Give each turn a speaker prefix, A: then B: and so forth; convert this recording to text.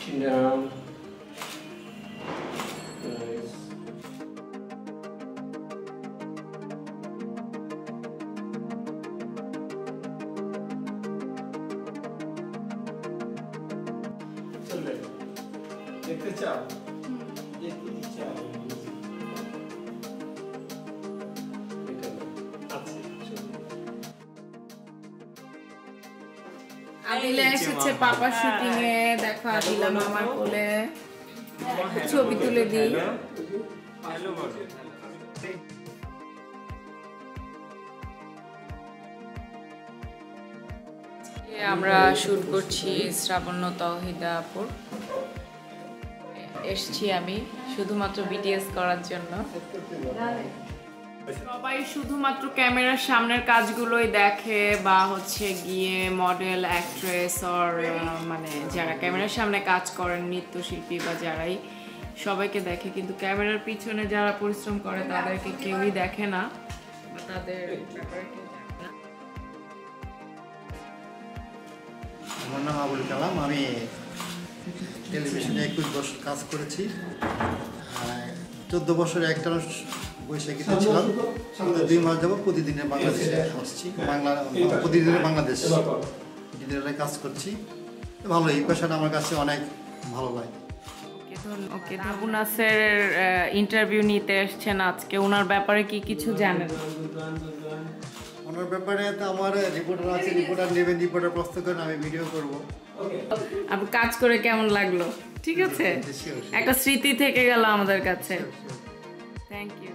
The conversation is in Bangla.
A: Chin down. Nice. चले देखते चाओ देखते चाओ
B: আদিলা এসেছে পাপা শুটিং এ দেখো আদিলা মামার কোলে ছবি তুলে দিই
A: হ্যালো
B: আমরা শুট করছি শ্রাবণ তৌহিদা আপুর এসেছি আমি শুধুমাত্র বিটিএস করার জন্য সবাই শুধুমাত্র ক্যামেরার সামনের কাজগুলোই দেখে বা হচ্ছে গিয়ে মডেল অ্যাক্ট্রেস অর মানে যারা ক্যামেরার সামনে কাজ করেন নৃত্যশিল্পী বা যারাই সবাইকে দেখে কিন্তু ক্যামেরার পিছনে যারা পরিশ্রম করে তাদেরকে কেউই দেখে না বা তাদের ব্যাপারে কেউ জানে না।
C: আমার নাম আবুল কালাম, আমি টেলিভিশনে 21 বছর কাজ করেছি। 14 বছরে একটা বৈশাখীতে ছিলাম, 2 মাস যাবো প্রতিদিনের বাংলাদেশে আসছি, প্রতিদিনের বাংলাদেশ ডিজিটালে কাজ করছি। ভালো, এই পেশাটা আমার কাছে অনেক ভালো লাগে।
B: ওকে, আবু নাসের ইন্টারভিউ নিতে এসেছেন আজকে, ওনার ব্যাপারে কি কিছু জানেন?
C: ওনার ব্যাপারে তো আমার রিপোর্টার আছে, রিপোর্টার নেবেন, রিপোর্টার প্রস্তুত করেন, আমি ভিডিও করব।
B: আপু কাজ করে কেমন লাগলো? ঠিক আছে, একটা স্মৃতি থেকে গেল আমাদের কাছে। Thank you.